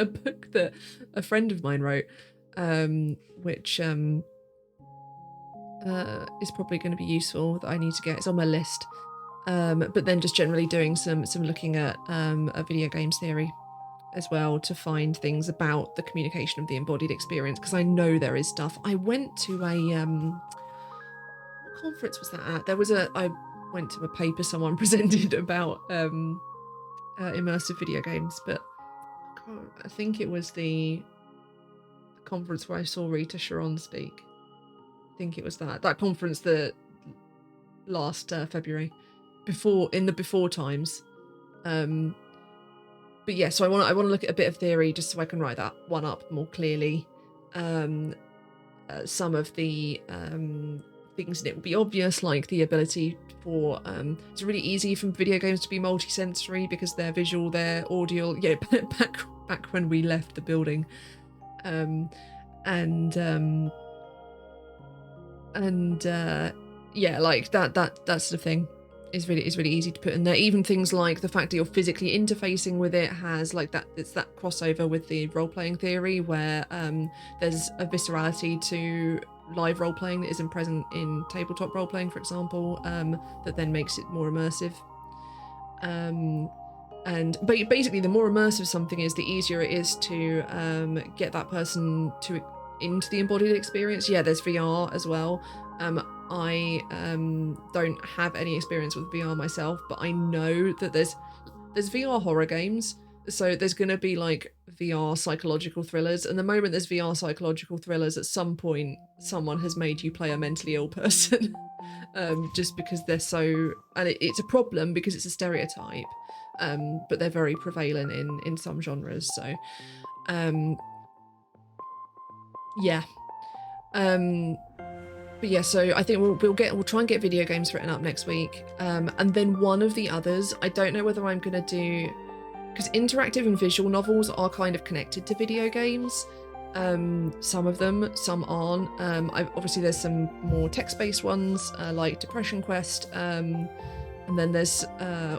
book that a friend of mine wrote, which is probably going to be useful, that I need to get. It's on my list. But then just generally doing some looking at a video games theory as well, to find things about the communication of the embodied experience, because I know there is stuff. I went to a what conference was that at? I went to a paper someone presented about immersive video games, but I think it was the conference where I saw Rita Sharon speak. I think it was that conference that last February, in the before times. But yeah, so I want to look at a bit of theory just so I can write that one up more clearly. Some of the things in it will be obvious, like the ability for it's really easy for video games to be multi-sensory because they're visual, they're audio. Yeah, back when we left the building, yeah, like that sort of thing is really easy to put in there. Even things like the fact that you're physically interfacing with it has like that. It's that crossover with the role-playing theory where there's a viscerality to live role-playing that isn't present in tabletop role-playing, for example, that then makes it more immersive. But basically, the more immersive something is, the easier it is to get that person into the embodied experience. Yeah, there's VR as well. I don't have any experience with VR myself, but I know that there's VR horror games, so there's going to be like VR psychological thrillers, and the moment there's VR psychological thrillers, at some point someone has made you play a mentally ill person. Just because they're so, and it's a problem because it's a stereotype, but they're very prevalent in some genres. So yeah. But yeah, so I think we'll try and get video games written up next week, and then one of the others, I don't know whether I'm gonna do, because interactive and visual novels are kind of connected to video games. Some of them, some aren't. Obviously there's some more text-based ones like Depression Quest, and then there's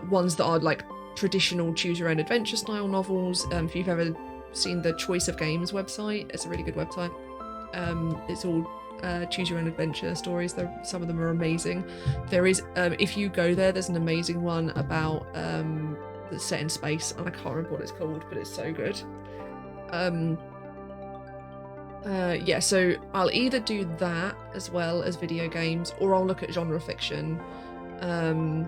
ones that are like traditional choose-your-own adventure style novels. If you've ever seen the Choice of Games website, it's a really good website. It's all choose your own adventure stories. Some of them are amazing. There is, if you go there, there's an amazing one about that's set in space, and I can't remember what it's called, but it's so good. Yeah, so I'll either do that as well as video games, or I'll look at genre fiction, and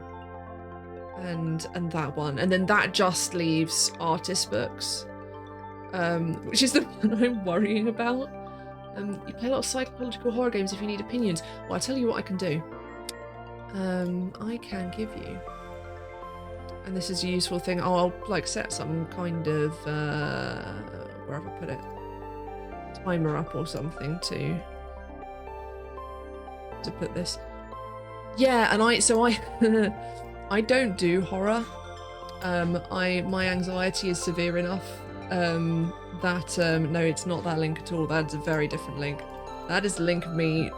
that one, and then that just leaves artist books, which is the one I'm worrying about. You play a lot of psychological horror games if you need opinions. Well, I'll tell you what I can do. I can give you, and this is a useful thing, I'll like set some kind of, where have I put it? Timer up or something to put this. Yeah, and I I don't do horror. My anxiety is severe enough that no, it's not that link at all. That's a very different link. That is the link of me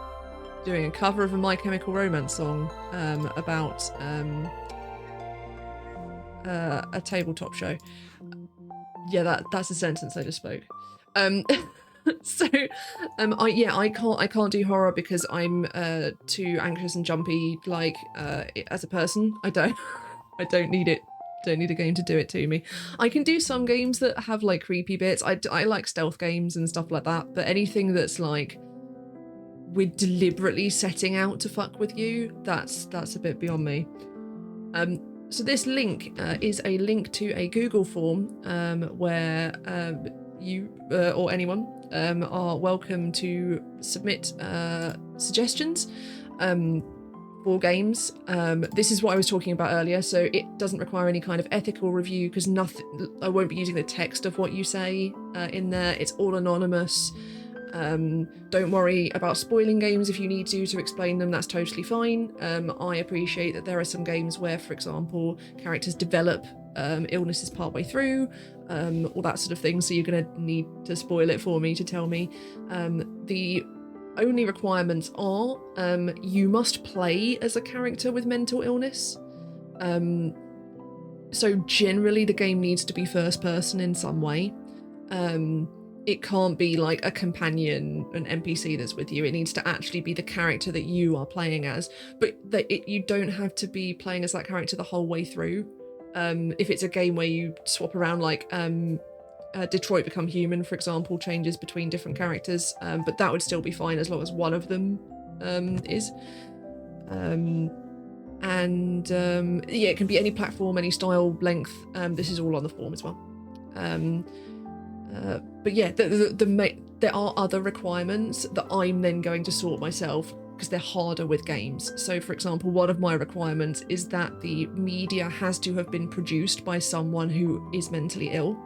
doing a cover of a My Chemical Romance song about a tabletop show. Yeah, that's a sentence I just spoke. So I can't do horror because I'm too anxious and jumpy, like as a person. I don't need it. Don't need a game to do it to me. I can do some games that have like creepy bits. I like stealth games and stuff like that, but anything that's like we're deliberately setting out to fuck with you, that's a bit beyond me. So this link is a link to a Google form where you or anyone are welcome to submit suggestions for games. This is what I was talking about earlier, so it doesn't require any kind of ethical review because I won't be using the text of what you say in there. It's all anonymous. Don't worry about spoiling games if you need to explain them, that's totally fine. I appreciate that there are some games where, for example, characters develop illnesses partway through, all that sort of thing, so you're going to need to spoil it for me to tell me. The only requirements are you must play as a character with mental illness. So generally the game needs to be first person in some way. It can't be like a companion, an NPC that's with you. It needs to actually be the character that you are playing as, but you don't have to be playing as that character the whole way through. If it's a game where you swap around, like Detroit Become Human, for example, changes between different characters, but that would still be fine as long as one of them is. Yeah, it can be any platform, any style, length. This is all on the form as well. But yeah, there are other requirements that I'm then going to sort myself because they're harder with games. So for example, one of my requirements is that the media has to have been produced by someone who is mentally ill.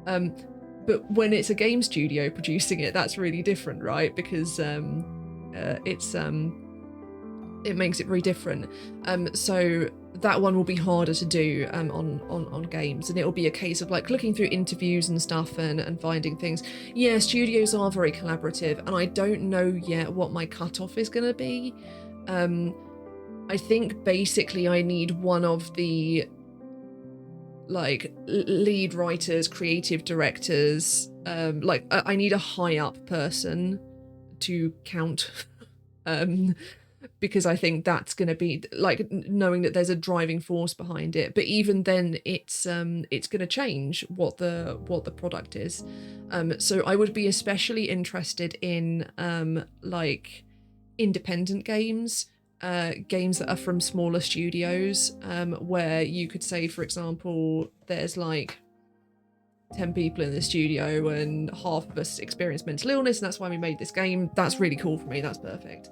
But when it's a game studio producing it, that's really different, right? Because it makes it very different. So that one will be harder to do on games, and it'll be a case of like looking through interviews and stuff and finding things. Yeah, studios are very collaborative, and I don't know yet what my cutoff is going to be. I think basically I need one of the like lead writers, creative directors, like I need a high up person to count. Because I think that's going to be like knowing that there's a driving force behind it. But even then, it's going to change what the product is. So I would be especially interested in like independent games, games that are from smaller studios, where you could say, for example, there's like 10 people in the studio and half of us experience mental illness, and that's why we made this game. That's really cool for me. That's perfect.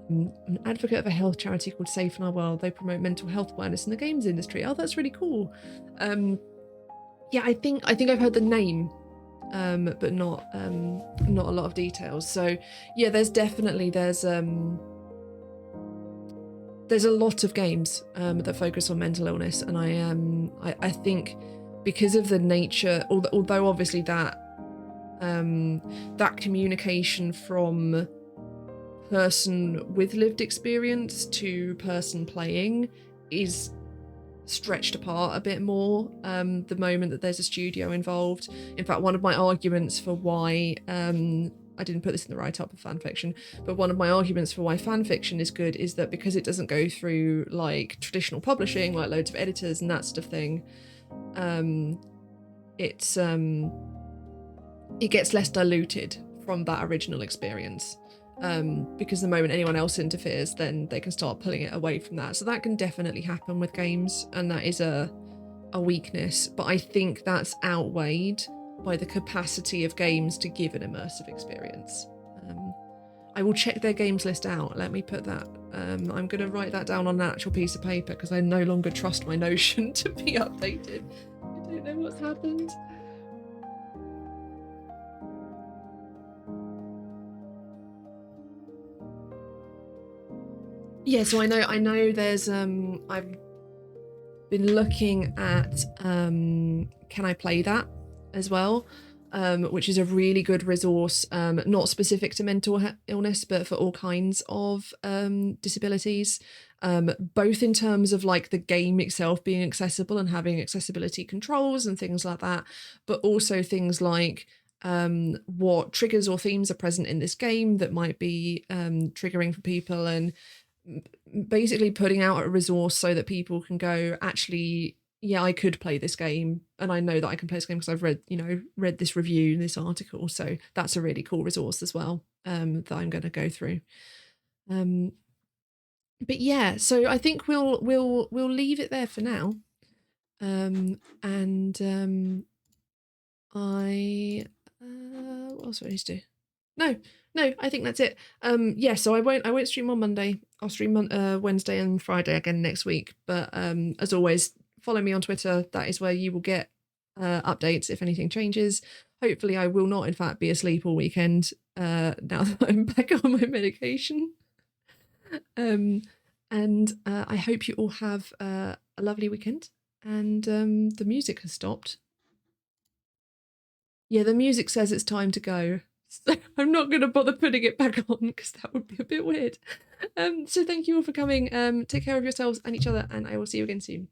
An advocate of a health charity called Safe in Our World. They promote mental health awareness in the games industry. Oh, that's really cool. Yeah, I think I've heard the name. but not a lot of details. So yeah, there's a lot of games that focus on mental illness, and I think because of the nature, although obviously that communication from person with lived experience to person playing is stretched apart a bit more the moment that there's a studio involved. In fact, one of my arguments for why I didn't put this in the write-up of fanfiction, but one of my arguments for why fanfiction is good is that because it doesn't go through like traditional publishing, like loads of editors and that sort of thing, it gets less diluted from that original experience. Because the moment anyone else interferes, then they can start pulling it away from that. So that can definitely happen with games, and that is a weakness, but I think that's outweighed by the capacity of games to give an immersive experience. I will check their games list out. Let me put that. I'm going to write that down on an actual piece of paper because I no longer trust my Notion to be updated. I don't know what's happened. Yeah, so I know there's I've been looking at Can I Play That as well, which is a really good resource, not specific to mental illness, but for all kinds of disabilities, both in terms of like the game itself being accessible and having accessibility controls and things like that, but also things like what triggers or themes are present in this game that might be triggering for people, and basically putting out a resource so that people can go, actually, yeah, I could play this game, and I know that I can play this game because I've read this review in this article. So that's a really cool resource as well, that I'm going to go through. But yeah, so I think we'll leave it there for now. What else do I need to do? No, I think that's it. Yeah, so I won't stream on Monday. I'll stream on Wednesday and Friday again next week. But as always, follow me on Twitter. That is where you will get updates if anything changes. Hopefully I will not, in fact, be asleep all weekend now that I'm back on my medication. And I hope you all have a lovely weekend. And the music has stopped. Yeah, the music says it's time to go. So I'm not going to bother putting it back on because that would be a bit weird. So thank you all for coming. Take care of yourselves and each other, and I will see you again soon.